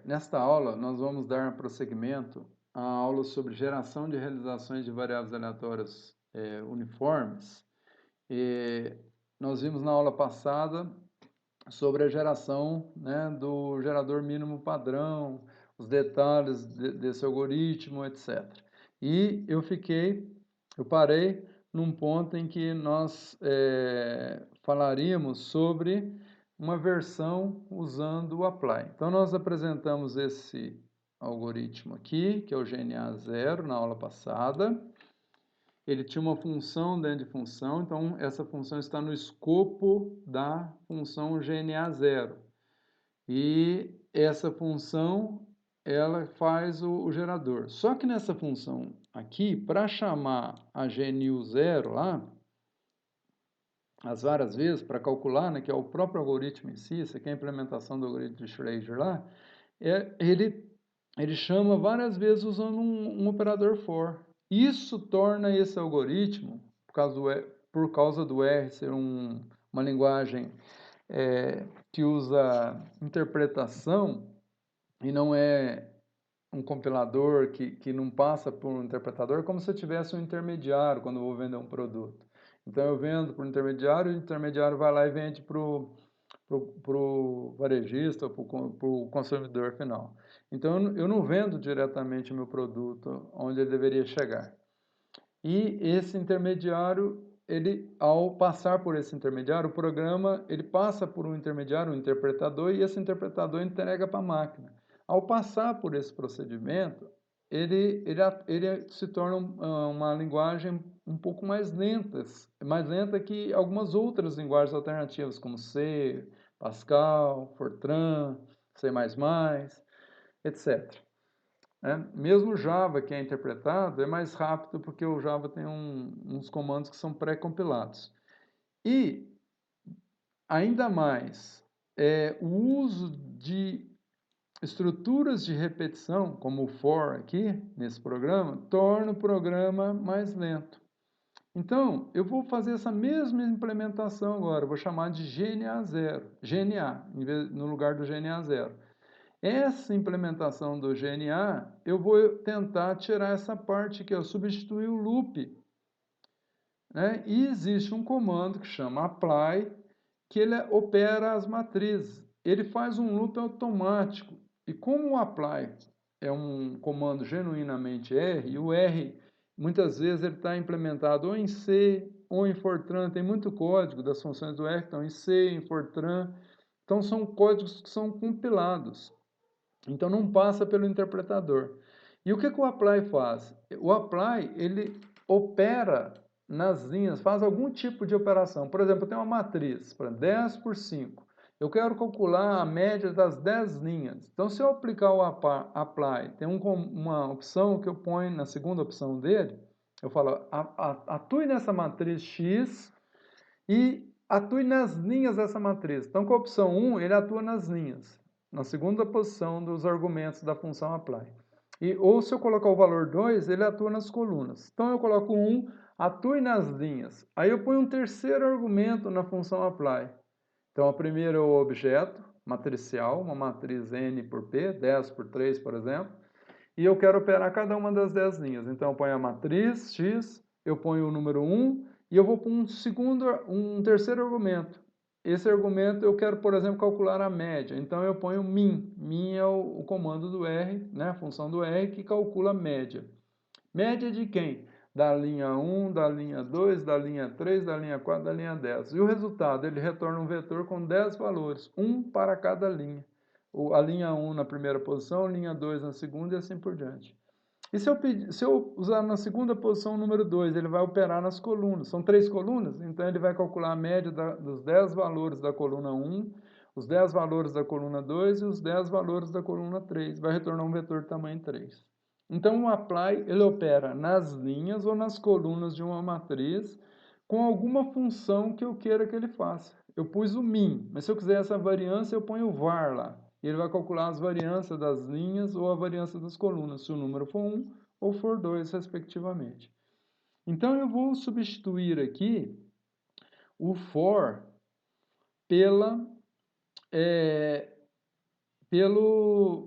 Nesta aula, nós vamos dar prosseguimento à aula sobre geração de realizações de variáveis aleatórias uniformes. Nós vimos na aula passada sobre a geração, né, do gerador mínimo padrão, os detalhes desse algoritmo, etc. E eu parei num ponto em que nós falaríamos sobre uma versão usando o apply. Então, nós apresentamos esse algoritmo aqui, que é o GNA0, na aula passada. Ele tinha uma função dentro de função, então essa função está no escopo da função GNA0. E essa função, ela faz o gerador. Só que nessa função aqui, para chamar a GNU0 lá, as várias vezes, para calcular, né, que é o próprio algoritmo em si, isso aqui é a implementação do algoritmo de Schrödinger lá, ele chama várias vezes usando um operador for. Isso torna esse algoritmo, por causa do R ser uma linguagem que usa interpretação e não é um compilador que não passa por um interpretador, como se eu tivesse um intermediário quando eu vou vender um produto. Então eu vendo para o intermediário vai lá e vende para o varejista, para o consumidor final. Então eu não vendo diretamente o meu produto onde ele deveria chegar. E esse intermediário, ao passar por esse intermediário, o programa ele passa por um intermediário, um interpretador, e esse interpretador entrega para a máquina. Ao passar por esse procedimento, ele se torna uma linguagem um pouco mais lenta que algumas outras linguagens alternativas, como C, Pascal, Fortran, C++, etc. Mesmo o Java, que é interpretado, é mais rápido porque o Java tem uns comandos que são pré-compilados. E, ainda mais, o uso de estruturas de repetição, como o for aqui, nesse programa, torna o programa mais lento. Então, eu vou fazer essa mesma implementação agora, eu vou chamar de GNA0, GNA, no lugar do GNA0. Essa implementação do GNA, eu vou tentar tirar essa parte que é substituir o loop. Né? E existe um comando que chama apply, que ele opera as matrizes. Ele faz um loop automático. E como o apply é um comando genuinamente R, e o R, muitas vezes, ele está implementado ou em C ou em Fortran. Tem muito código das funções do R que estão em C, em Fortran. Então, são códigos que são compilados. Então não passa pelo interpretador. E o que o apply faz? O apply, ele opera nas linhas, faz algum tipo de operação. Por exemplo, eu tenho uma matriz para 10 por 5. Eu quero calcular a média das 10 linhas. Então, se eu aplicar o apply, tem uma opção que eu ponho na segunda opção dele, eu falo, atue nessa matriz X e atue nas linhas dessa matriz. Então, com a opção 1, ele atua nas linhas, na segunda posição dos argumentos da função apply. Ou se eu colocar o valor 2, ele atua nas colunas. Então, eu coloco 1, atue nas linhas. Aí eu ponho um terceiro argumento na função apply. Então, a primeira é o objeto matricial, uma matriz n por p, 10 por 3, por exemplo. E eu quero operar cada uma das 10 linhas. Então, eu ponho a matriz x, eu ponho o número 1, e eu vou para um terceiro argumento. Esse argumento eu quero, por exemplo, calcular a média. Então eu ponho min. Min é o comando do R, né, a função do R que calcula a média. Média de quem? Da linha 1, da linha 2, da linha 3, da linha 4, da linha 10. E o resultado, ele retorna um vetor com 10 valores, um para cada linha. A linha 1 na primeira posição, a linha 2 na segunda e assim por diante. E se eu usar na segunda posição o número 2, ele vai operar nas colunas. São 3 colunas, então ele vai calcular a média dos 10 valores da coluna 1, os 10 valores da coluna 2 e os 10 valores da coluna 3. Vai retornar um vetor de tamanho 3. Então o apply ele opera nas linhas ou nas colunas de uma matriz com alguma função que eu queira que ele faça. Eu pus o min, mas se eu quiser essa variância, eu ponho o var lá. E ele vai calcular as variâncias das linhas ou a variância das colunas, se o número for 1 ou for 2, respectivamente. Então, eu vou substituir aqui o for pela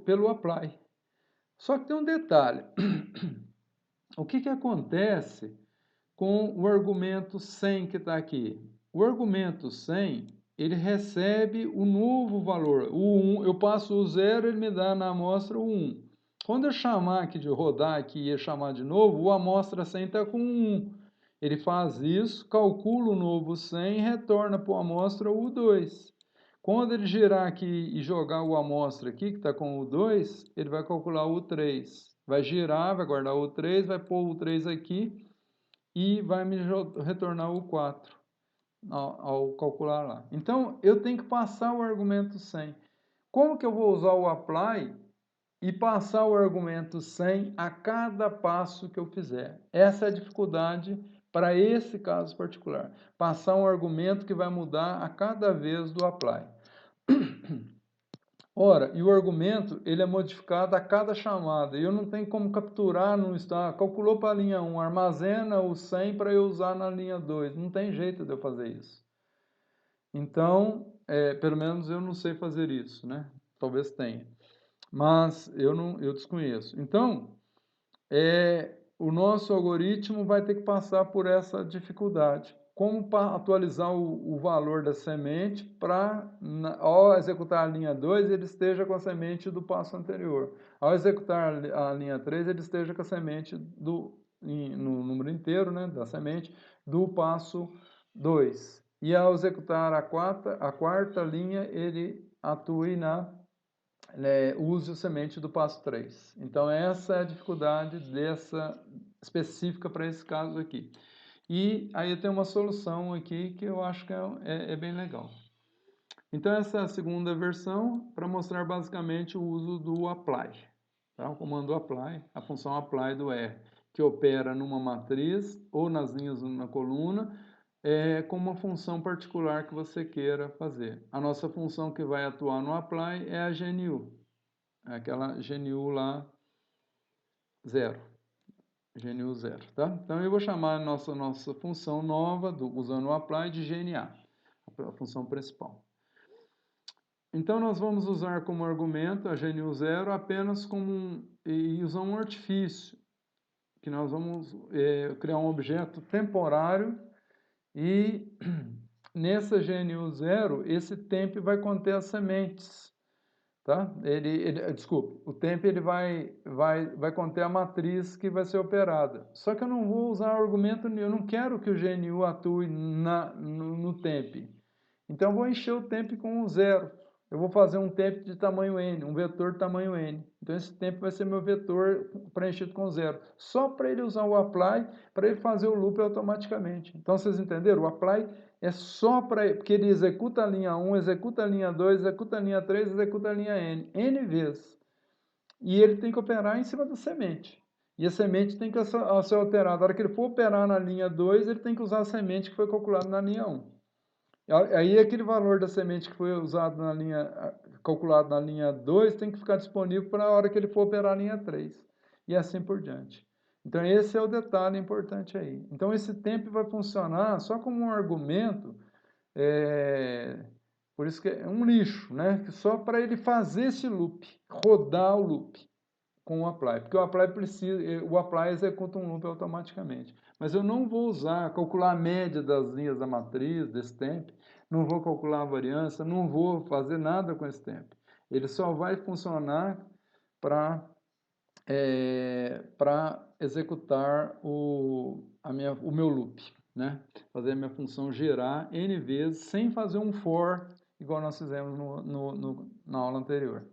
pelo apply. Só que tem um detalhe. O que acontece com o argumento 100 que está aqui? O argumento 100, ele recebe o novo valor. O 1, eu passo o 0, ele me dá na amostra o 1. Quando eu chamar aqui de rodar aqui e chamar de novo, o amostra 100 está com 1. Ele faz isso, calcula o novo 100 e retorna para o amostra o 2. Quando ele girar aqui e jogar o amostra aqui, que está com o 2, ele vai calcular o 3. Vai girar, vai guardar o 3, vai pôr o 3 aqui e vai me retornar o 4 ao calcular lá. Então, eu tenho que passar o argumento 100. Como que eu vou usar o apply e passar o argumento 100 a cada passo que eu fizer? Essa é a dificuldade para esse caso particular. Passar um argumento que vai mudar a cada vez do apply. Ora, e o argumento, ele é modificado a cada chamada. E eu não tenho como capturar no estado. Calculou para a linha 1, armazena o 100 para eu usar na linha 2. Não tem jeito de eu fazer isso. Então, pelo menos eu não sei fazer isso, né? Talvez tenha. Mas eu desconheço. Então, o nosso algoritmo vai ter que passar por essa dificuldade. Como atualizar o valor da semente para, ao executar a linha 2, ele esteja com a semente do passo anterior. Ao executar a linha 3, ele esteja com a semente no número inteiro, né, da semente, do passo 2. E ao executar a quarta linha, ele atue use a semente do passo 3. Então, essa é a dificuldade específica para esse caso aqui. E aí eu tenho uma solução aqui que eu acho que é bem legal. Então, essa é a segunda versão para mostrar basicamente o uso do apply. Tá? O comando apply, a função apply do R, que opera numa matriz ou nas linhas na coluna, com uma função particular que você queira fazer. A nossa função que vai atuar no apply é a GNU. Aquela GNU lá, 0. GNU 0, tá? Então, eu vou chamar a nossa função nova, usando o apply, de GNA, a função principal. Então, nós vamos usar como argumento a GNU 0 apenas e usar um artifício, que nós vamos criar um objeto temporário e nessa GNU 0, esse temp vai conter as sementes. Tá? Desculpe, o temp ele vai conter a matriz que vai ser operada. Só que eu não vou usar argumento nenhum, eu não quero que o GNU atue no temp. Então eu vou encher o temp com um 0. Eu vou fazer um temp de tamanho n, um vetor de tamanho n. Então esse temp vai ser meu vetor preenchido com 0. Só para ele usar o apply, para ele fazer o loop automaticamente. Então vocês entenderam? O apply é só para... Porque ele executa a linha 1, executa a linha 2, executa a linha 3, executa a linha n vezes. E ele tem que operar em cima da semente. E a semente tem que ser alterada. Na hora que ele for operar na linha 2, ele tem que usar a semente que foi calculada na linha 1. Aí aquele valor da semente que foi usado calculado na linha 2 tem que ficar disponível para a hora que ele for operar a linha 3. E assim por diante. Então esse é o detalhe importante aí. Então esse temp vai funcionar só como um argumento, por isso que é um lixo, né? Só para ele fazer esse loop, rodar o loop com o apply. Porque o apply executa um loop automaticamente. Mas eu não vou calcular a média das linhas da matriz, desse temp, não vou calcular a variância, não vou fazer nada com esse temp. Ele só vai funcionar para executar o meu loop, né? Fazer a minha função gerar n vezes, sem fazer um for, igual nós fizemos na aula anterior.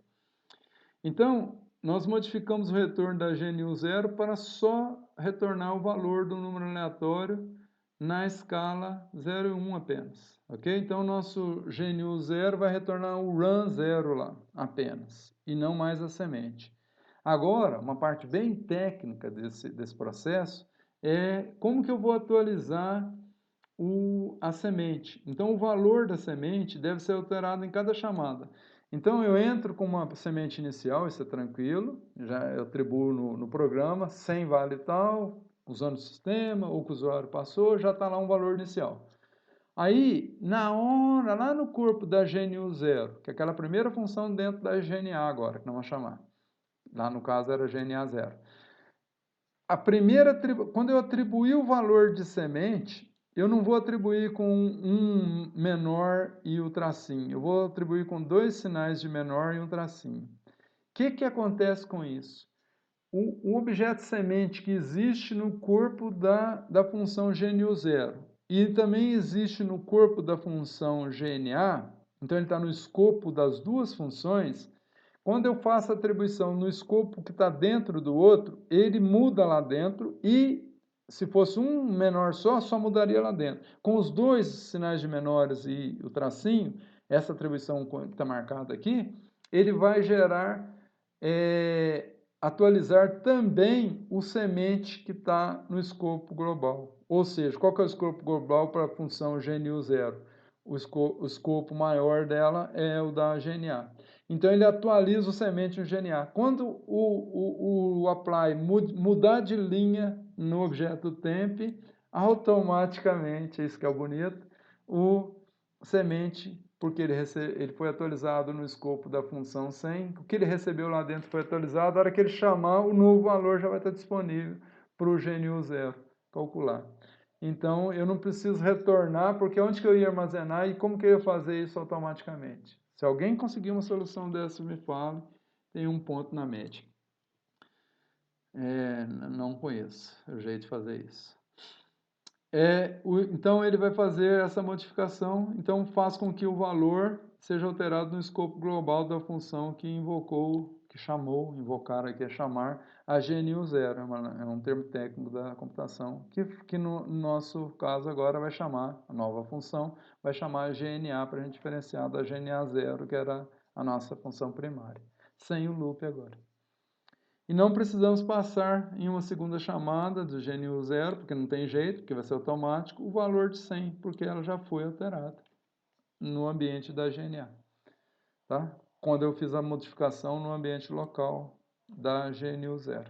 Então, nós modificamos o retorno da GNU 0 para só retornar o valor do número aleatório na escala 0 e 1 apenas. Ok? Então, o nosso GNU 0 vai retornar o run 0 lá, apenas, e não mais a semente. Agora, uma parte bem técnica desse processo é como que eu vou atualizar a semente. Então, o valor da semente deve ser alterado em cada chamada. Então, eu entro com uma semente inicial, isso é tranquilo, já eu atribuo no programa, 100 vale tal, usando o sistema, ou que o usuário passou, já está lá um valor inicial. Aí, na hora, lá no corpo da GNU0, que é aquela primeira função dentro da GNA agora, que não vamos chamar. Lá no caso era GNA0. Quando eu atribuir o valor de semente, eu não vou atribuir com um menor e o tracinho. Eu vou atribuir com 2 sinais de menor e um tracinho. O que acontece com isso? O objeto semente que existe no corpo da função GNU0 e também existe no corpo da função GNA, então ele está no escopo das duas funções. Quando eu faço a atribuição no escopo que está dentro do outro, ele muda lá dentro e, se fosse um menor só mudaria lá dentro. Com os dois sinais de menores e o tracinho, essa atribuição que está marcada aqui, ele vai gerar, atualizar também o semente que está no escopo global. Ou seja, qual que é o escopo global para a função GNU0? O escopo maior dela é o da GNA. Então, ele atualiza o semente no GNA. Quando o apply mudar de linha no objeto temp, automaticamente, isso que é o bonito, o semente, porque ele foi atualizado no escopo da função 100, o que ele recebeu lá dentro foi atualizado, a hora que ele chamar, o novo valor já vai estar disponível para o GNU0 calcular. Então, eu não preciso retornar, porque onde que eu ia armazenar e como que eu ia fazer isso automaticamente? Se alguém conseguir uma solução dessa, me fala, tem um ponto na média. Não conheço o jeito de fazer isso. Então, ele vai fazer essa modificação, então faz com que o valor seja alterado no escopo global da função que invocou, que chamou, invocar aqui é chamar, a GNU0, é um termo técnico da computação, que no nosso caso agora vai chamar, a nova função, vai chamar a GNA para a gente diferenciar da GNA0, que era a nossa função primária, sem o loop agora. E não precisamos passar em uma segunda chamada do GNU0, porque não tem jeito, porque vai ser automático, o valor de 100, porque ela já foi alterada no ambiente da GNA. Tá? Quando eu fiz a modificação no ambiente local da GNU0.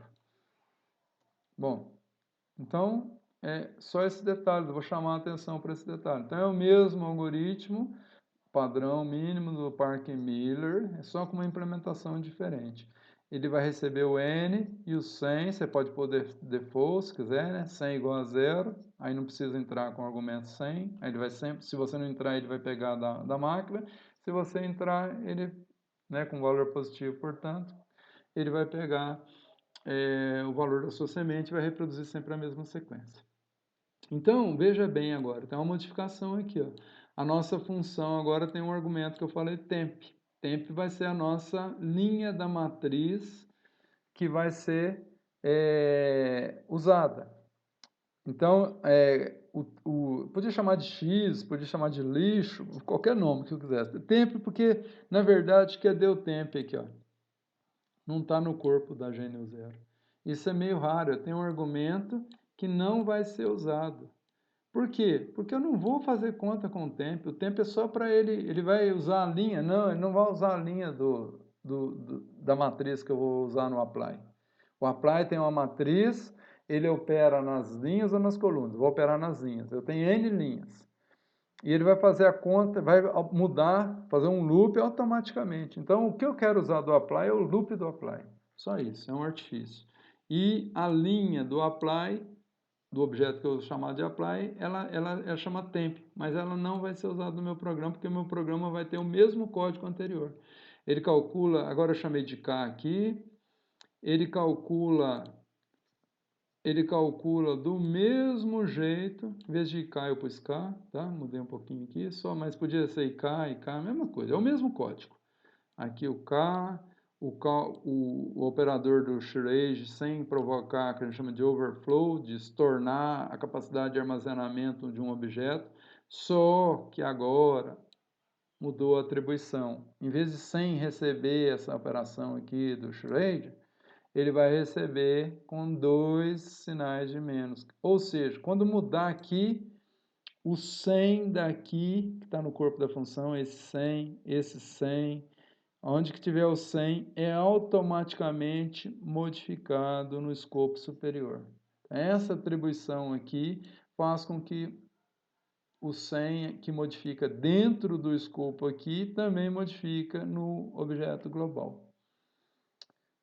Bom, então é só esse detalhe, eu vou chamar a atenção para esse detalhe. Então é o mesmo algoritmo, padrão mínimo do Parker Miller, é só com uma implementação diferente. Ele vai receber o N e o 100, você pode pôr default se quiser, né? 100 igual a 0, aí não precisa entrar com o argumento 100, aí ele vai sempre, se você não entrar, ele vai pegar da máquina, se você entrar, ele, né, com valor positivo, portanto, ele vai pegar o valor da sua semente e vai reproduzir sempre a mesma sequência. Então, veja bem agora, tem uma modificação aqui, ó. A nossa função agora tem um argumento que eu falei, temp. Temp vai ser a nossa linha da matriz que vai ser usada. Então, podia chamar de X, podia chamar de lixo, qualquer nome que eu quisesse. Temp, porque, na verdade, cadê o temp aqui, ó? Não está no corpo da GNU0. Isso é meio raro, eu tenho um argumento que não vai ser usado. Por quê? Porque eu não vou fazer conta com o tempo. O tempo é só para ele vai usar a linha. Não, ele não vai usar a linha da matriz que eu vou usar no apply. O apply tem uma matriz, ele opera nas linhas ou nas colunas. Vou operar nas linhas. Eu tenho N linhas. E ele vai fazer a conta, vai mudar, fazer um loop automaticamente. Então, o que eu quero usar do apply é o loop do apply. Só isso, é um artifício. E a linha do apply, do objeto que eu vou chamar de apply, ela chama temp, mas ela não vai ser usada no meu programa, porque o meu programa vai ter o mesmo código anterior. Ele calcula, agora eu chamei de K aqui, ele calcula do mesmo jeito, em vez de K eu pus K, tá? Mudei um pouquinho aqui só, mas podia ser IK, a mesma coisa, é o mesmo código. Aqui o K, o operador do charade sem provocar, que a gente chama de overflow, de tornar a capacidade de armazenamento de um objeto, só que agora mudou a atribuição. Em vez de 100 receber essa operação aqui do charade, ele vai receber com 2 sinais de menos. Ou seja, quando mudar aqui, o 100 daqui, que está no corpo da função, esse 100, onde que tiver o 100, é automaticamente modificado no escopo superior. Essa atribuição aqui faz com que o 100 que modifica dentro do escopo aqui, também modifica no objeto global.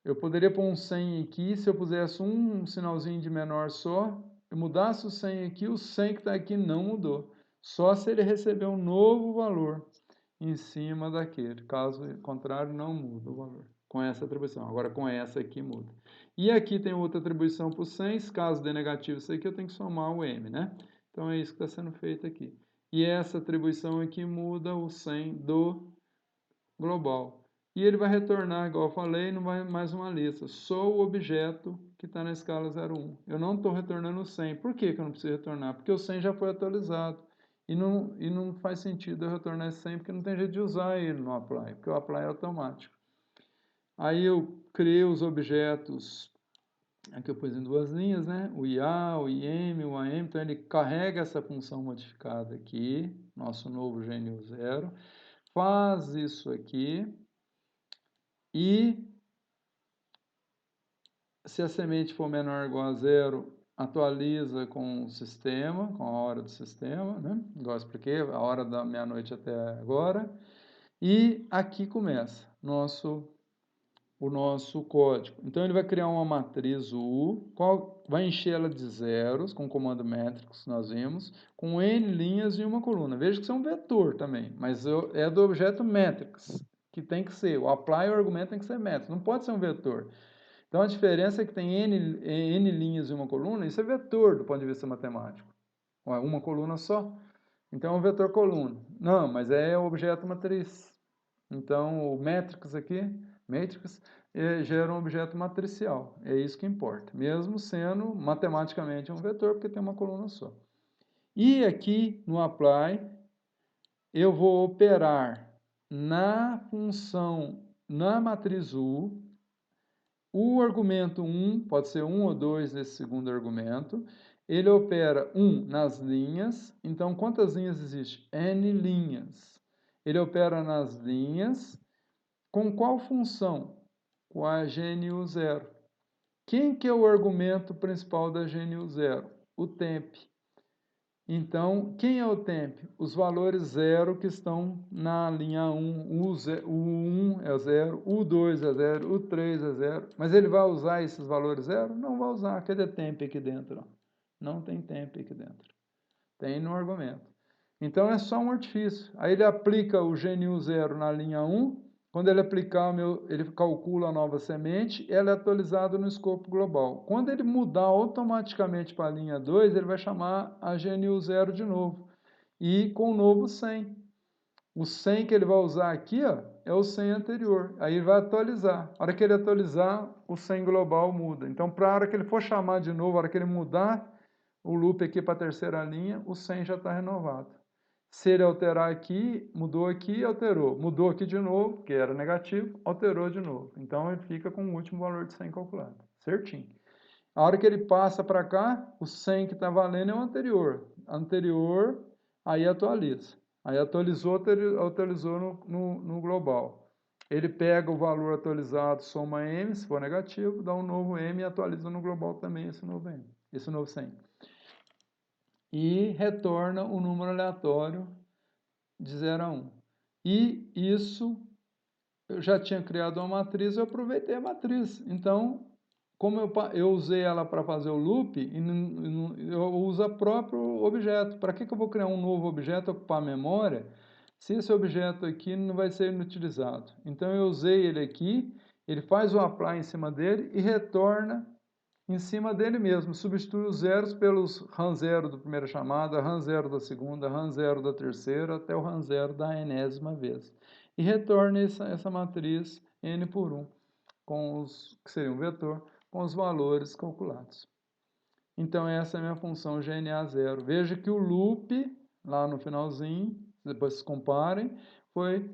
Eu poderia pôr um 100 aqui, se eu pusesse um sinalzinho de menor só, eu mudasse o 100 aqui, o 100 que está aqui não mudou. Só se ele receber um novo valor em cima daquele. Caso contrário, não muda o valor. Com essa atribuição. Agora, com essa aqui muda. E aqui tem outra atribuição para o 100. Caso dê negativo isso aqui, eu tenho que somar o m, né? Então, é isso que está sendo feito aqui. E essa atribuição aqui muda o 100 do global. E ele vai retornar, igual eu falei, não vai mais uma lista. Só o objeto que está na escala 0,1. Eu não estou retornando o 100. Por que eu não preciso retornar? Porque o 100 já foi atualizado. E não faz sentido eu retornar esse 100, porque não tem jeito de usar ele no apply, porque o apply é automático. Aí eu criei os objetos, aqui eu pus em duas linhas, né? O IA, o IM, o AM, então ele carrega essa função modificada aqui, nosso novo GNU0, faz isso aqui, e se a semente for menor ou igual a zero, atualiza com o sistema, com a hora do sistema, né? Igual eu expliquei, a hora da meia-noite até agora. E aqui começa o nosso código. Então, ele vai criar uma matriz U, vai encher ela de zeros, com o comando métricos, nós vimos, com N linhas e uma coluna. Veja que isso é um vetor também, mas é do objeto métricos, que tem que ser, o apply o argumento tem que ser métrico, não pode ser um vetor. Então, a diferença é que tem N linhas e uma coluna, isso é vetor do ponto de vista matemático. Uma coluna só. Então, é um vetor coluna. Não, mas é o objeto matriz. Então, o matrix aqui, matrix, gera um objeto matricial. É isso que importa. Mesmo sendo matematicamente um vetor, porque tem uma coluna só. E aqui, no apply, eu vou operar na função, na matriz U, o argumento 1, pode ser 1 ou 2 nesse segundo argumento, ele opera 1 nas linhas, então quantas linhas existe? N linhas. Ele opera nas linhas, com qual função? Com a GNU0. Quem que é o argumento principal da GNU0? O temp. Então, quem é o temp? Os valores 0 que estão na linha 1. O 1 é 0, o 2 é 0, o 3 é 0. Mas ele vai usar esses valores 0? Não vai usar. Cadê temp aqui dentro? Não tem temp aqui dentro. Tem no argumento. Então, é só um artifício. Aí ele aplica o GNU0 na linha 1. Quando ele aplicar, ele calcula a nova semente, ela é atualizada no escopo global. Quando ele mudar automaticamente para a linha 2, ele vai chamar a GNU0 de novo. E com o novo 100. O 100 que ele vai usar aqui, ó, é o 100 anterior. Aí ele vai atualizar. A hora que ele atualizar, o 100 global muda. Então, para a hora que ele for chamar de novo, a hora que ele mudar o loop aqui para a terceira linha, o 100 já está renovado. Se ele alterar aqui, mudou aqui, alterou. Mudou aqui de novo, que era negativo, alterou de novo. Então, ele fica com o último valor de 100 calculado. Certinho. A hora que ele passa para cá, o 100 que está valendo é o anterior. Anterior, aí atualiza. Aí atualizou no global. Ele pega o valor atualizado, soma M, se for negativo, dá um novo M e atualiza no global também esse novo M, esse novo 100. E retorna o número aleatório de 0 a 1. E isso, eu já tinha criado uma matriz, eu aproveitei a matriz. Então, como eu usei ela para fazer o loop, eu uso o próprio objeto. Para que eu vou criar um novo objeto, ocupar a memória, se esse objeto aqui não vai ser inutilizado? Então, eu usei ele aqui, ele faz o apply em cima dele e retorna em cima dele mesmo, substitui os zeros pelos RAM 0 da primeira chamada, RAM 0 da segunda, RAM 0 da terceira, até o RAM 0 da enésima vez. E retorna essa matriz n por 1, que seria um vetor, com os valores calculados. Então, essa é a minha função GNA0. Veja que o loop, lá no finalzinho, depois se comparem, foi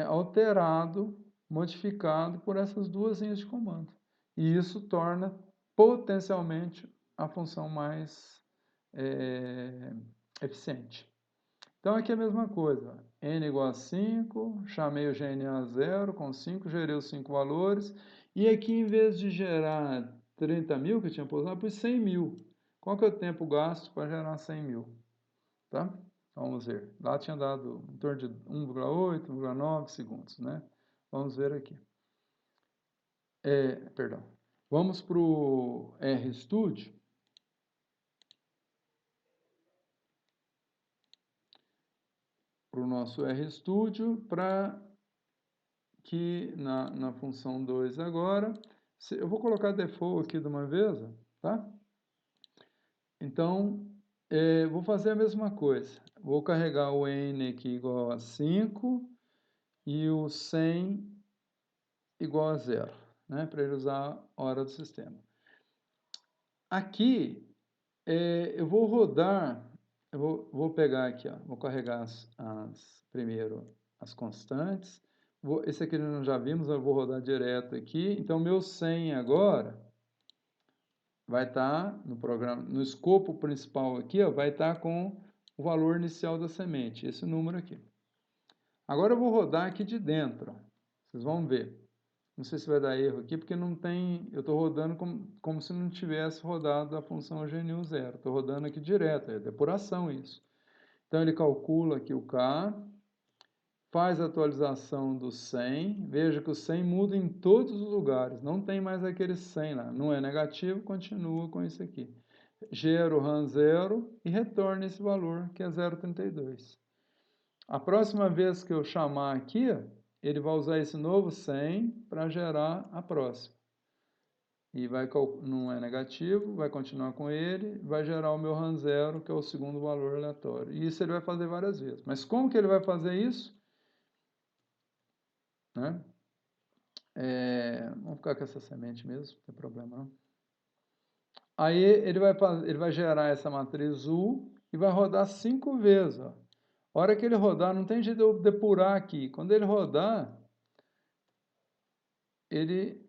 alterado, modificado por essas duas linhas de comando. E isso torna potencialmente a função mais eficiente. Então, aqui é a mesma coisa. N igual a 5, chamei o GNA0 com 5, gerei os 5 valores. E aqui, em vez de gerar 30 mil, que eu tinha posto, eu pus 100 mil. Qual que é o tempo gasto para gerar 100 mil? tá? Vamos ver. Lá tinha dado em torno de 1,8, 1,9 segundos, né? Vamos ver aqui. Perdão. Vamos para o RStudio. Para o nosso RStudio, para que na função 2 agora, eu vou colocar default aqui de uma vez, tá? Então, vou fazer a mesma coisa. Vou carregar o n aqui igual a 5 e o 100 igual a 0, né? Para ele usar a hora do sistema. Aqui, eu vou rodar, vou pegar aqui, ó, vou carregar primeiro as constantes. Esse aqui nós já vimos, eu vou rodar direto aqui. Então, meu 100 agora vai estar no programa, no escopo principal aqui, ó, vai estar com o valor inicial da semente, esse número aqui. Agora eu vou rodar aqui de dentro, ó. Vocês vão ver. Não sei se vai dar erro aqui, porque não tem, eu estou rodando como se não tivesse rodado a função GNU 0. Estou rodando aqui direto, é depuração isso. Então ele calcula aqui o K, faz a atualização do 100, veja que o 100 muda em todos os lugares, não tem mais aquele 100 lá, não é negativo, continua com isso aqui. Gera o RAM 0 e retorna esse valor, que é 0,32. A próxima vez que eu chamar aqui, ele vai usar esse novo 100 para gerar a próxima. E não é negativo, vai continuar com ele, vai gerar o meu RAM 0, que é o segundo valor aleatório. E isso ele vai fazer várias vezes. Mas como que ele vai fazer isso? Né? Vamos ficar com essa semente mesmo, não tem problema não. Aí ele vai gerar essa matriz U e vai rodar 5 vezes. Ó. A hora que ele rodar, não tem jeito de eu depurar aqui. Quando ele rodar, ele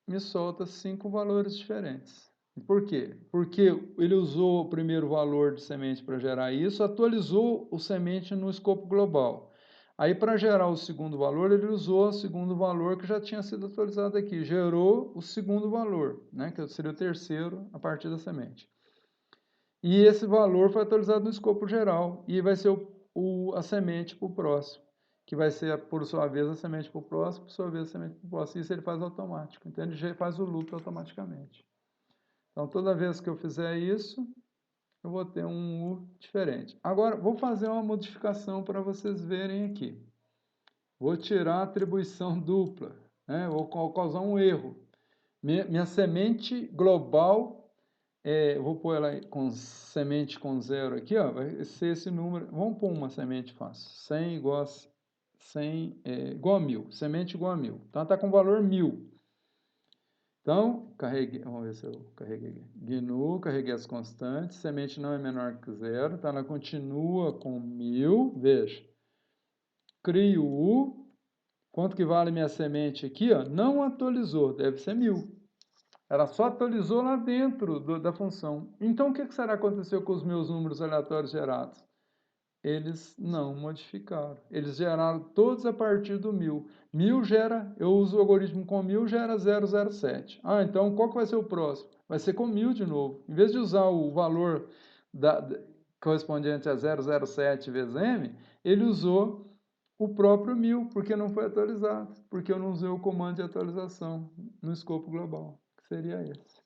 me solta 5 valores diferentes. Por quê? Porque ele usou o primeiro valor de semente para gerar isso, atualizou o semente no escopo global. Aí, para gerar o segundo valor, ele usou o segundo valor que já tinha sido atualizado aqui. Gerou o segundo valor, né, que seria o terceiro a partir da semente. E esse valor foi atualizado no escopo geral. E vai ser a semente para o próximo. Que vai ser, por sua vez, a semente para o próximo, por sua vez, a semente para o próximo. Isso ele faz automático. Então, ele já faz o loop automaticamente. Então, toda vez que eu fizer isso, eu vou ter um U diferente. Agora, vou fazer uma modificação para vocês verem aqui. Vou tirar a atribuição dupla, né? Vou causar um erro. Minha semente global, vou pôr ela com semente com 0 aqui, ó, vai ser esse número. Vamos pôr uma semente fácil. 100 igual a 100, igual a 1000. Semente igual a 1000. Então, está com valor 1000. Então, carreguei, vamos ver se eu carreguei. GNU, carreguei as constantes, semente não é menor que 0, então ela continua com 1000, veja. Crio U, quanto que vale minha semente aqui? Ó? Não atualizou, deve ser 1000. Ela só atualizou lá dentro da função. Então, o que será que aconteceu com os meus números aleatórios gerados? Eles não modificaram. Eles geraram todos a partir do 1000. 1000 gera, eu uso o algoritmo com 1000, gera 007. Ah, então qual que vai ser o próximo? Vai ser com 1000 de novo. Em vez de usar o valor correspondente a 007 vezes m, ele usou o próprio 1000, porque não foi atualizado. Porque eu não usei o comando de atualização no escopo global, que seria esse.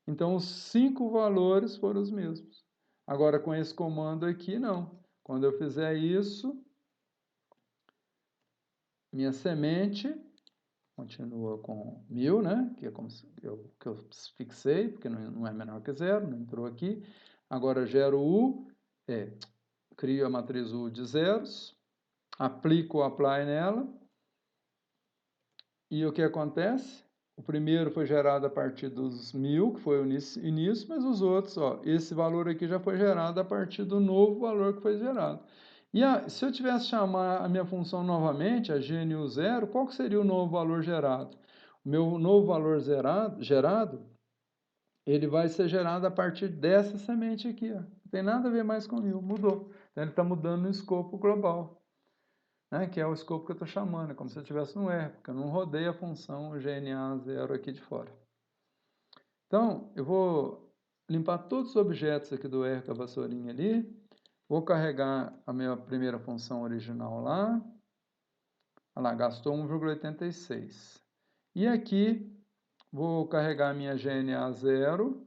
Então, os 5 valores foram os mesmos. Agora, com esse comando aqui, não. Quando eu fizer isso, minha semente continua com 1000, né? Que é como que eu fixei, porque não é menor que 0, não entrou aqui. Agora, gero U, crio a matriz U de zeros, aplico o apply nela, e o que acontece? O primeiro foi gerado a partir dos 1000, que foi o início, mas os outros, ó, esse valor aqui já foi gerado a partir do novo valor que foi gerado. E se eu tivesse chamar a minha função novamente, a GNU 0, qual que seria o novo valor gerado? O meu novo valor gerado, ele vai ser gerado a partir dessa semente aqui. Ó. Não tem nada a ver mais com 1000, mudou. Então ele está mudando no escopo global. Né, que é o escopo que eu estou chamando, é como se eu estivesse no R, porque eu não rodei a função GNA0 aqui de fora. Então, eu vou limpar todos os objetos aqui do R com a vassourinha ali, Vou carregar a minha primeira função original lá. Olha lá, gastou 1,86. E aqui, vou carregar a minha GNA 0,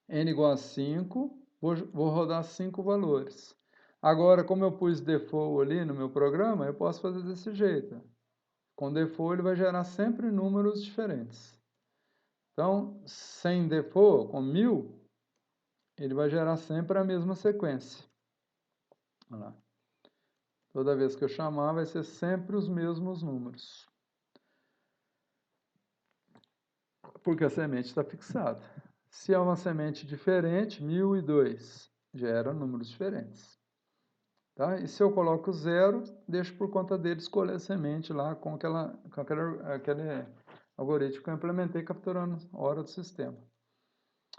n igual a 5, vou rodar 5 valores. Agora, como eu pus default ali no meu programa, eu posso fazer desse jeito. Com default, ele vai gerar sempre números diferentes. Então, sem default, com 1000, ele vai gerar sempre a mesma sequência. Olha lá. Toda vez que eu chamar, vai ser sempre os mesmos números. Porque a semente está fixada. Se é uma semente diferente, 1002, gera números diferentes. Tá? E se eu coloco 0, deixo por conta dele escolher a semente lá com aquele algoritmo que eu implementei capturando a hora do sistema.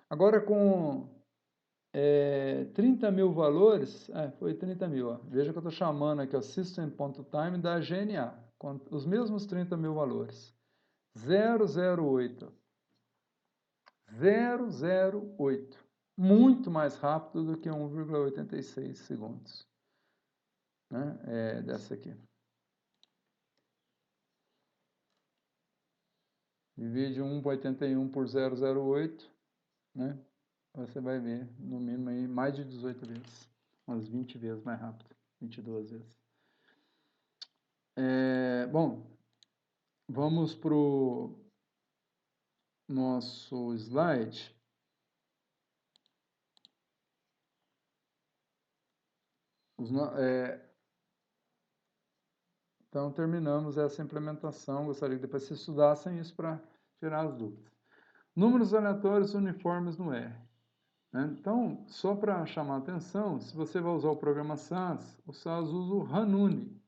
Agora com 30 mil valores, foi 30 mil, ó. Veja que eu estou chamando aqui o system.time da GNA, com os mesmos 30 mil valores. 008. 008. Muito mais rápido do que 1,86 segundos. Né? Dessa aqui. Divide 1,81 por 008, né? Você vai ver, no mínimo, aí, mais de 18 vezes. Umas 20 vezes mais rápido. 22 vezes. Bom, vamos para o nosso slide. Então, terminamos essa implementação. Gostaria que depois vocês estudassem isso para tirar as dúvidas. Números aleatórios uniformes no R. Né? Então, só para chamar a atenção, se você vai usar o programa SAS, o SAS usa o RANUNI.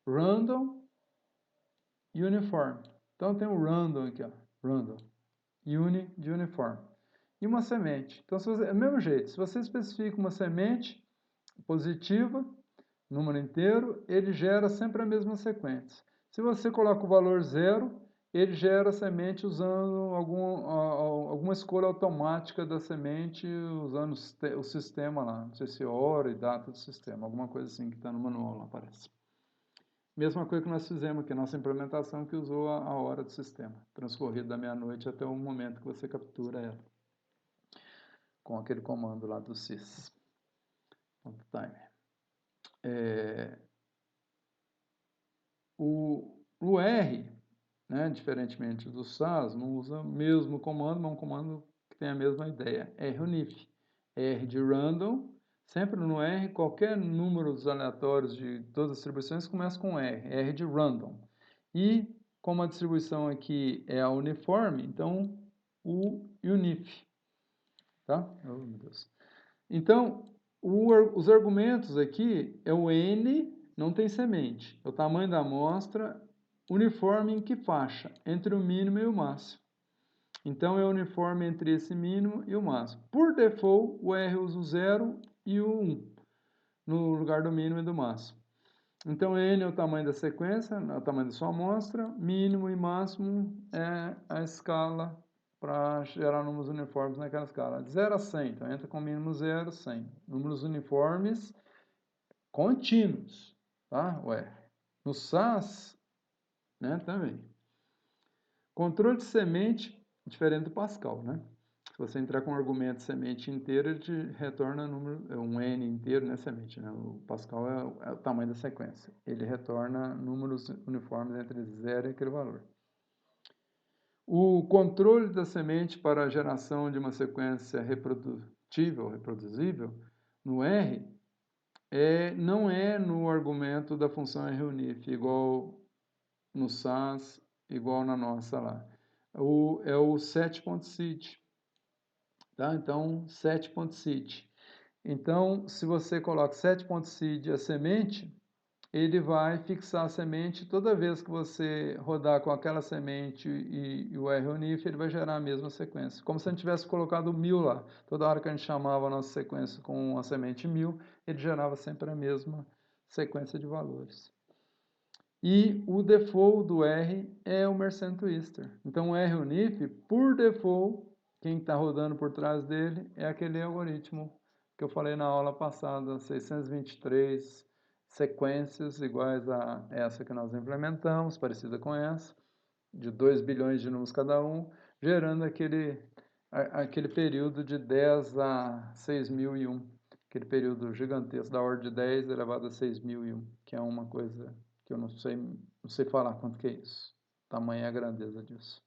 Random Uniform. Então, tem o random aqui, ó. Random. Uni de uniforme. E uma semente. Então, é do mesmo jeito. Se você especifica uma semente positiva, número inteiro, ele gera sempre a mesma sequência. Se você coloca o valor 0, ele gera a semente usando alguma escolha automática da semente, usando o sistema lá. Não sei se hora e data do sistema, alguma coisa assim que está no manual lá, aparece. Mesma coisa que nós fizemos aqui, nossa implementação que usou a hora do sistema, transcorrido da meia-noite até o momento que você captura ela, com aquele comando lá do sys.time. O R, né, diferentemente do SAS, não usa o mesmo comando, mas um comando que tem a mesma ideia. RUNIF, R de random, sempre no R, qualquer número aleatórios de todas as distribuições começa com R, R de random. E como a distribuição aqui é a uniforme, então o UNIF. Tá? Oh, meu Deus. Então, os argumentos aqui é o N, não tem semente, é o tamanho da amostra, uniforme em que faixa? Entre o mínimo e o máximo. Então, é uniforme entre esse mínimo e o máximo. Por default, o R usa o 0 e o 1, no lugar do mínimo e do máximo. Então, N é o tamanho da sequência, é o tamanho da sua amostra, mínimo e máximo é a escala para gerar números uniformes naquela escala. De 0 a 100, então entra com mínimo 0, 100. Números uniformes contínuos, tá? No SAS, né, também. Controle de semente, diferente do Pascal, né? Se você entrar com um argumento de semente inteira, ele te retorna um N inteiro, né, semente, né? O Pascal é o tamanho da sequência. Ele retorna números uniformes entre 0 e aquele valor. O controle da semente para a geração de uma sequência reproduzível, no R, não é no argumento da função RUNIF, igual no SAS, igual na nossa lá. É o set.seed. Tá? Então, set.seed. Então, se você coloca set.seed a semente, ele vai fixar a semente toda vez que você rodar com aquela semente e o RUNIF, ele vai gerar a mesma sequência. Como se a gente tivesse colocado 1000 lá. Toda hora que a gente chamava a nossa sequência com a semente 1000, ele gerava sempre a mesma sequência de valores. E o default do R é o Mersenne Twister. Então, o RUNIF, por default, quem está rodando por trás dele é aquele algoritmo que eu falei na aula passada, 623 sequências iguais a essa que nós implementamos, parecida com essa, de 2 bilhões de números cada um, gerando aquele período de 10 a 6001, aquele período gigantesco da ordem de 10 elevado a 6001, que é uma coisa que eu não sei falar quanto que é isso, tamanho e a grandeza disso.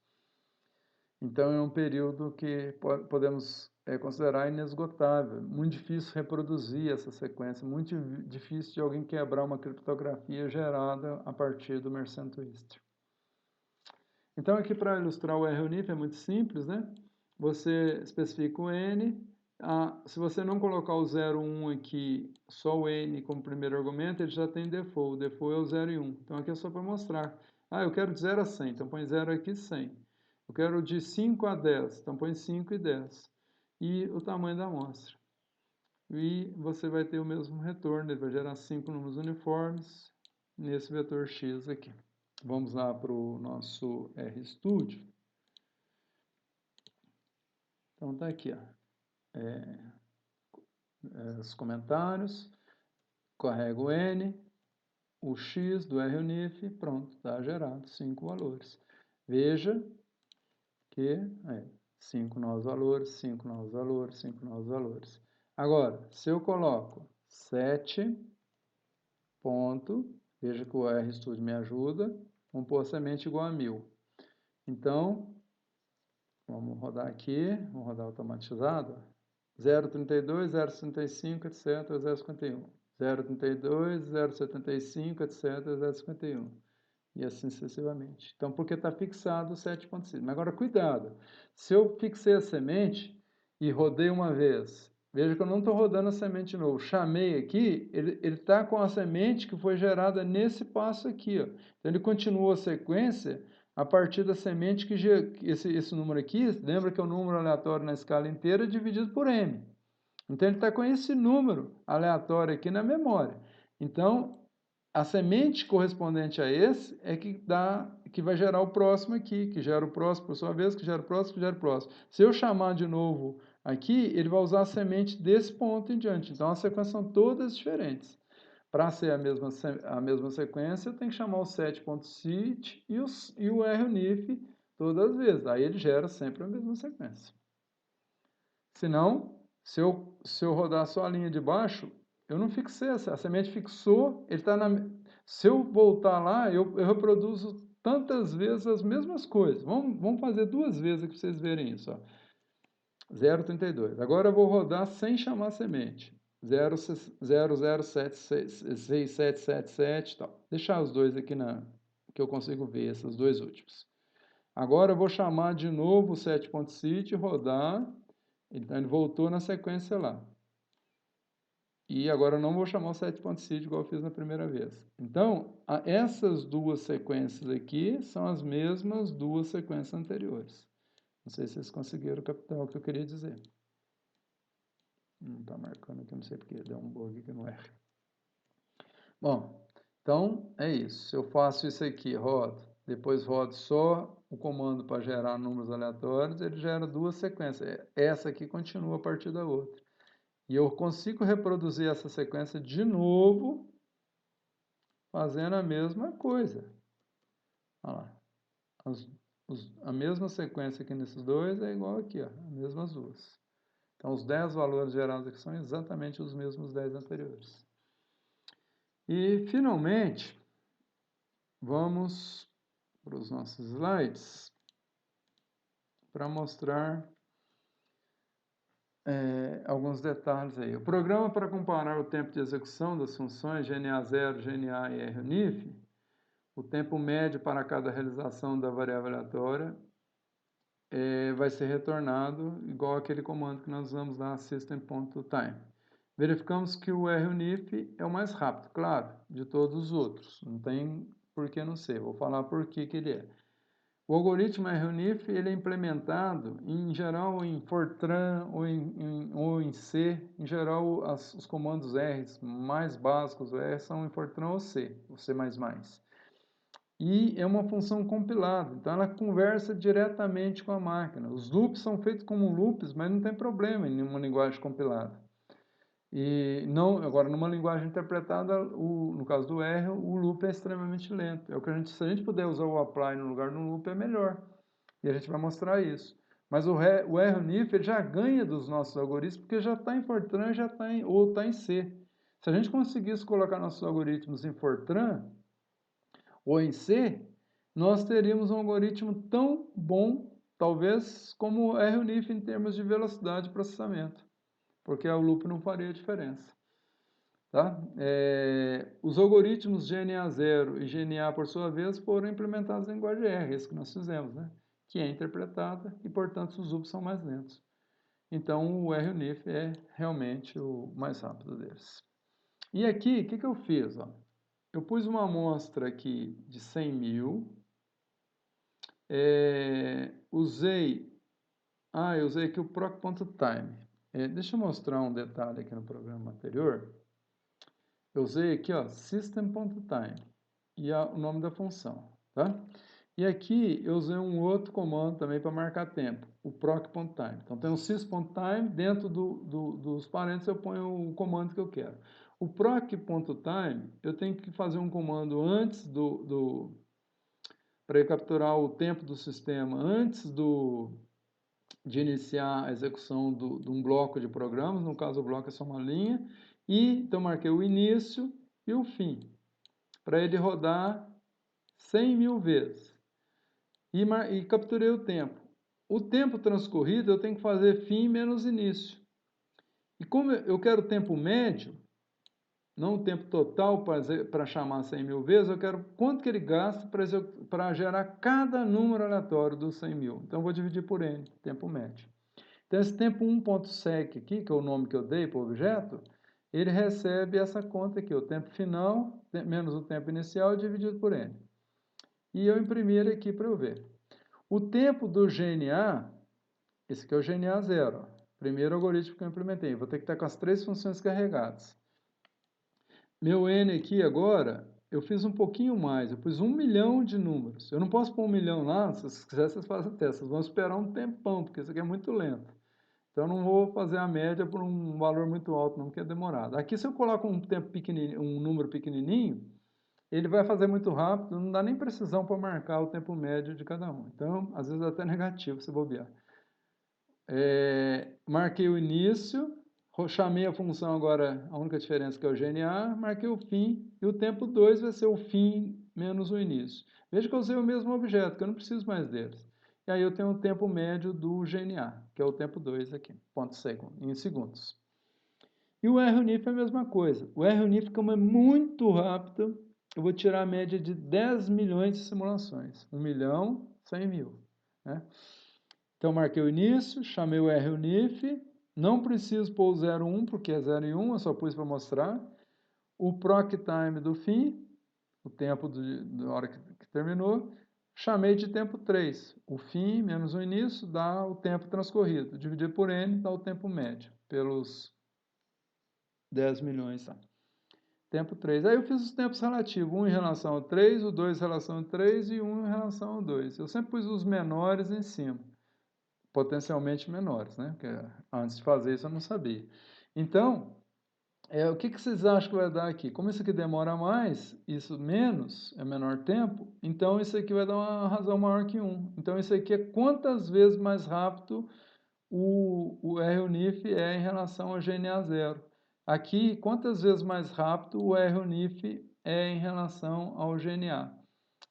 Então, é um período que podemos considerar inesgotável, muito difícil reproduzir essa sequência, muito difícil de alguém quebrar uma criptografia gerada a partir do Mersenne Twister. Então, aqui para ilustrar o RUNIF é muito simples, né? Você especifica o N, se você não colocar o 0, 1 aqui, só o N como primeiro argumento, ele já tem default, o default é o 0 e 1. Então, aqui é só para mostrar. Eu quero de 0 a 100, então põe 0 aqui, 100. Eu quero de 5 a 10, então põe 5 e 10. E o tamanho da amostra. E você vai ter o mesmo retorno, ele vai gerar 5 números uniformes nesse vetor X aqui. Vamos lá para o nosso RStudio. Então, tá aqui, ó. Os comentários, carrega o N, o X do RUNIF, pronto, está gerado 5 valores. Veja que 5 novos valores, 5 novos valores, 5 novos valores. Agora, se eu coloco 7 ponto, veja que o RStudio me ajuda, vamos pôr semente igual a 1000. Então, vamos rodar aqui, vamos rodar automatizado. 0,32, 0,65, etc, 0,51. 0,32, 0,75, etc, 0,51. E assim sucessivamente. Então, porque está fixado o 7,6. Mas agora, cuidado. Se eu fixei a semente e rodei uma vez, veja que eu não estou rodando a semente de novo. Chamei aqui, ele está com a semente que foi gerada nesse passo aqui. Ó. Então, ele continua a sequência a partir da semente que esse número aqui, lembra que é o número aleatório na escala inteira dividido por m. Então, ele está com esse número aleatório aqui na memória. Então, a semente correspondente a esse é que vai gerar o próximo aqui, que gera o próximo por sua vez, que gera o próximo, que gera o próximo. Se eu chamar de novo aqui, ele vai usar a semente desse ponto em diante. Então, as sequências são todas diferentes. Para ser a mesma sequência, eu tenho que chamar o set.sit e o RUNIF todas as vezes. Aí ele gera sempre a mesma sequência. Senão, se eu rodar só a linha de baixo, eu não fixei, a semente fixou, ele está na... Se eu voltar lá, eu reproduzo tantas vezes as mesmas coisas. Vamos fazer 2 vezes aqui para vocês verem isso. 0,32. Agora eu vou rodar sem chamar semente. 0,0076777 e tal. Deixar os dois aqui que eu consigo ver, esses dois últimos. Agora eu vou chamar de novo o set.sit, rodar. Então ele voltou na sequência lá. E agora eu não vou chamar o set.sit igual eu fiz na primeira vez. Então, essas 2 sequências aqui são as mesmas 2 sequências anteriores. Não sei se vocês conseguiram captar o que eu queria dizer. Não está marcando aqui, não sei porque, deu um bug aqui no R. Bom, então é isso. Se eu faço isso aqui, rodo, depois rodo só o comando para gerar números aleatórios, ele gera 2 sequências. Essa aqui continua a partir da outra. E eu consigo reproduzir essa sequência de novo, fazendo a mesma coisa. Olha lá. A mesma sequência aqui nesses dois é igual aqui, ó, as mesmas 2. Então, os 10 valores gerados aqui são exatamente os mesmos 10 anteriores. E, finalmente, vamos para os nossos slides para mostrar alguns detalhes aí. O programa para comparar o tempo de execução das funções GNA0, GNA e RUNIF, o tempo médio para cada realização da variável aleatória vai ser retornado igual aquele comando que nós usamos lá, system.time. Verificamos que o RUNIF é o mais rápido, claro, de todos os outros. Não tem por que não ser. Vou falar por que ele é. O algoritmo RUNIF ele é implementado, em geral, em Fortran ou em C. Em geral, os comandos R mais básicos do R são em Fortran ou C, ou C++. E é uma função compilada, então ela conversa diretamente com a máquina. Os loops são feitos como loops, mas não tem problema em uma linguagem compilada. E não, agora, numa linguagem interpretada, no caso do R, o loop é extremamente lento. É o que se a gente puder usar o apply no lugar do loop, é melhor. E a gente vai mostrar isso. Mas o RUnif ele já ganha dos nossos algoritmos, porque já está em Fortran, ou está em C. Se a gente conseguisse colocar nossos algoritmos em Fortran ou em C, nós teríamos um algoritmo tão bom, talvez, como o RUnif em termos de velocidade de processamento, porque o loop não faria diferença. Tá? Os algoritmos GNA0 e GNA, por sua vez, foram implementados em linguagem R, esse que nós fizemos, né? Que é interpretada e, portanto, os loops são mais lentos. Então, o RUnif é realmente o mais rápido deles. E aqui, o que eu fiz? Ó? Eu pus uma amostra aqui de 100.000, eu usei aqui o proc.time. Deixa eu mostrar um detalhe aqui no programa anterior. Eu usei aqui, ó, system.time e o nome da função, tá? E aqui eu usei um outro comando também para marcar tempo, o proc.time. Então tem o sys.time, dentro dos parênteses eu ponho o comando que eu quero. O proc.time, eu tenho que fazer um comando antes para capturar o tempo do sistema, antes de iniciar a execução de um bloco de programas, no caso o bloco é só uma linha, e então marquei o início e o fim, para ele rodar 100.000 vezes. E capturei o tempo. O tempo transcorrido eu tenho que fazer fim menos início. E como eu quero o tempo médio, não o tempo total para chamar 100.000 vezes, eu quero quanto que ele gasta para gerar cada número aleatório dos 100.000. Então eu vou dividir por n, tempo médio. Então, esse tempo 1.sec aqui, que é o nome que eu dei para o objeto, ele recebe essa conta aqui, o tempo final menos o tempo inicial dividido por n. E eu imprimi ele aqui para eu ver. O tempo do GNA, esse aqui é o GNA 0, primeiro algoritmo que eu implementei. Vou ter que estar com as 3 funções carregadas. Meu n aqui agora, eu fiz um pouquinho mais, eu pus 1 milhão de números. Eu não posso pôr 1 milhão lá, se vocês quiserem, vocês fazem o teste. Vocês vão esperar um tempão, porque isso aqui é muito lento. Então, eu não vou fazer a média por um valor muito alto, não, porque é demorado. Aqui, se eu coloco um tempo pequenininho, um número pequenininho, ele vai fazer muito rápido, não dá nem precisão para marcar o tempo médio de cada um. Então, às vezes, é até negativo se bobear. Marquei o início, chamei a função agora, a única diferença que é o GNA, marquei o fim, e o tempo 2 vai ser o fim menos o início. Veja que eu usei o mesmo objeto, que eu não preciso mais deles. E aí eu tenho o tempo médio do GNA, que é o tempo 2 aqui, ponto segundo, em segundos. E o RUnif é a mesma coisa. O RUnif, como é muito rápido, eu vou tirar a média de 10 milhões de simulações. 1 milhão, 100 mil. Né? Então, marquei o início, chamei o RUnif, não preciso pôr o 01, porque é 0 e 1, eu só pus para mostrar. O proc time do fim, o tempo da hora que terminou, chamei de tempo 3. O fim menos o início dá o tempo transcorrido. Dividido por n dá o tempo médio, pelos 10 milhões. Tá? Tempo 3. Aí eu fiz os tempos relativos, 1 em relação ao 3, o 2 em relação ao 3 e 1 em relação ao 2. Eu sempre pus os menores em cima, potencialmente menores, né? Porque antes de fazer isso eu não sabia. Então, o que vocês acham que vai dar aqui? Como isso aqui demora mais, isso menos, é menor tempo, então isso aqui vai dar uma razão maior que 1. Então isso aqui é quantas vezes mais rápido o RUnif é em relação ao GNA 0. Aqui, quantas vezes mais rápido o RUnif é em relação ao GNA.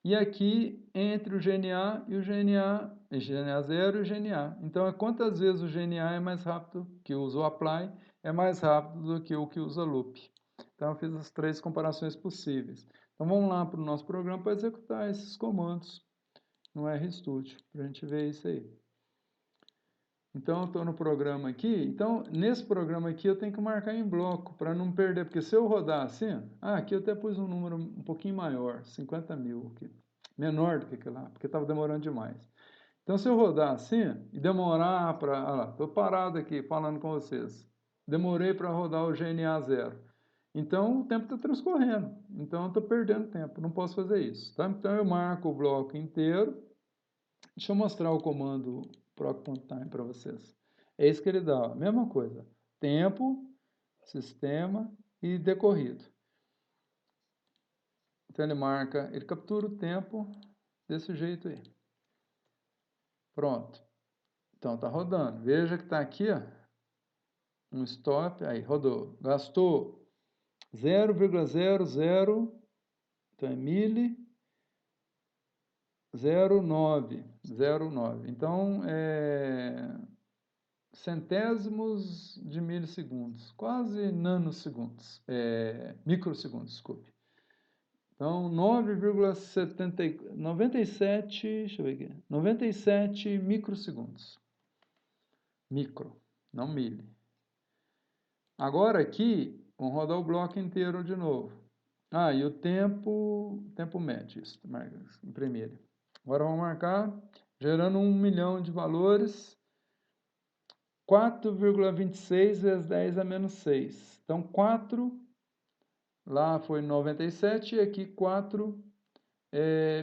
E aqui, entre o GNA e o GNA 0 e o GNA. Então, é quantas vezes o GNA é mais rápido, que usa o apply, é mais rápido do que o que usa loop. Então, eu fiz as 3 comparações possíveis. Então, vamos lá para o nosso programa para executar esses comandos no RStudio, para a gente ver isso aí. Então, eu estou no programa aqui. Então, nesse programa aqui, eu tenho que marcar em bloco para não perder. Porque se eu rodar assim, aqui eu até pus um número um pouquinho maior, 50 mil, aqui, menor do que aquele lá, porque estava demorando demais. Então, se eu rodar assim e demorar para... Olha lá, estou parado aqui falando com vocês. Demorei para rodar o GNA 0. Então, o tempo está transcorrendo. Então, eu estou perdendo tempo. Não posso fazer isso. Tá? Então, eu marco o bloco inteiro. Deixa eu mostrar o comando proc.time para vocês. É isso que ele dá, a mesma coisa. Tempo, sistema e decorrido. Então ele captura o tempo desse jeito aí. Pronto. Então tá rodando. Veja que tá aqui, ó, um stop, aí rodou. Gastou 0,00, então é mili, 0,9. Então centésimos de milissegundos, quase nanosegundos, microsegundos, desculpe. Então, 97, deixa eu ver aqui, 97 microsegundos. Micro, não mili. Agora aqui, vamos rodar o bloco inteiro de novo. Ah, e o tempo médio, isso, imprimir ele. Agora vamos marcar, gerando 1 milhão de valores, 4,26 vezes 10 a menos 6. Então, 4, lá foi 97 e aqui 4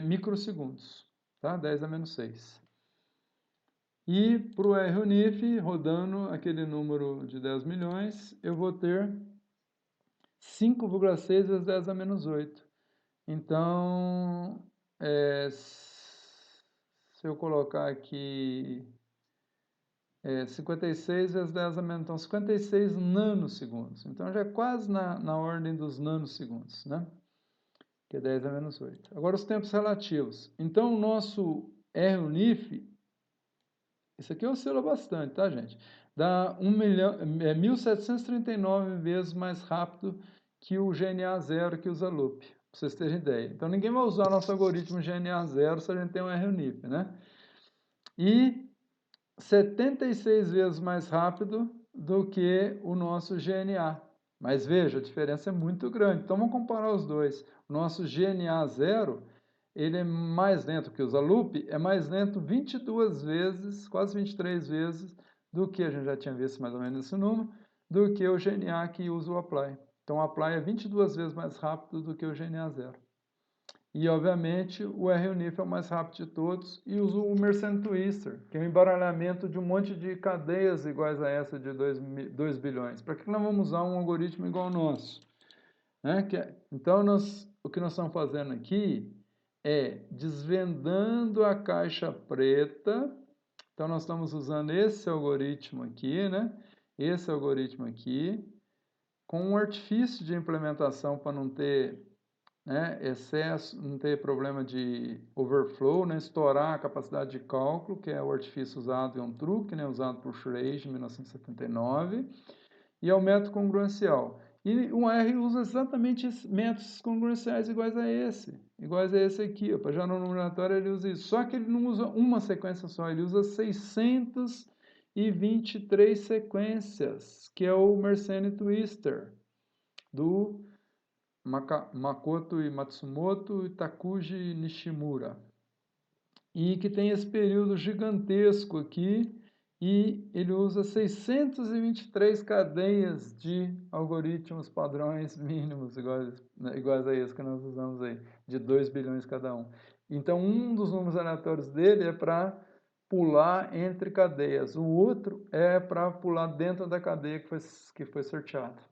microsegundos, tá? 10 a menos 6. E para o RUNIF, rodando aquele número de 10 milhões, eu vou ter 5,6 vezes 10 a menos 8. Então, se eu colocar aqui 56 vezes 10 a menos, então 56 nanosegundos. Então já é quase na ordem dos nanosegundos, né? Que é 10 a menos 8. Agora os tempos relativos. Então o nosso RUNIF, isso aqui oscila bastante, tá, gente? Dá 1.739 vezes mais rápido que o GNA 0 que usa loop, para vocês terem ideia. Então ninguém vai usar nosso algoritmo GNA 0 se a gente tem um RUNIF, né? E 76 vezes mais rápido do que o nosso GNA. Mas veja, a diferença é muito grande. Então vamos comparar os dois. O nosso GNA 0, ele é mais lento que usa loop, é mais lento 22 vezes, quase 23 vezes, do que a gente já tinha visto mais ou menos esse número, do que o GNA que usa o apply. Então o apply é 22 vezes mais rápido do que o GNA 0. E, obviamente, o RUNIF é o mais rápido de todos e usa o Mersenne Twister, que é um embaralhamento de um monte de cadeias iguais a essa de 2 bilhões. Para que nós vamos usar um algoritmo igual ao nosso? Então, o que nós estamos fazendo aqui é desvendando a caixa preta. Então, nós estamos usando esse algoritmo aqui, né? Esse algoritmo aqui, com um artifício de implementação para não ter excesso, não ter problema de overflow, né, estourar a capacidade de cálculo, que é o artifício usado, é um truque, né, usado por Schrage em 1979, e é o método congruencial. E o R usa exatamente métodos congruenciais iguais a esse aqui. Para já no numeratório ele usa isso, só que ele não usa uma sequência só, ele usa 623 sequências, que é o Mersenne Twister, do Makoto e Matsumoto e Takuji Nishimura. E que tem esse período gigantesco aqui, e ele usa 623 cadeias de algoritmos padrões mínimos, iguais a esse que nós usamos aí, de 2 bilhões cada um. Então, um dos números aleatórios dele é para pular entre cadeias, o outro é para pular dentro da cadeia que foi sorteada.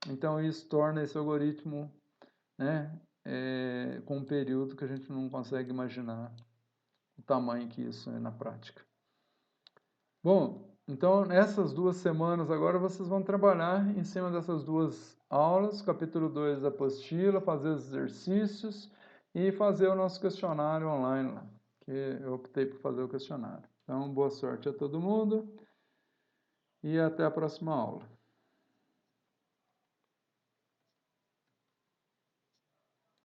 Então, isso torna esse algoritmo, né, com um período que a gente não consegue imaginar o tamanho que isso é na prática. Bom, então, nessas 2 semanas agora, vocês vão trabalhar em cima dessas 2 aulas, capítulo 2 da apostila, fazer os exercícios e fazer o nosso questionário online lá, que eu optei por fazer o questionário. Então, boa sorte a todo mundo e até a próxima aula.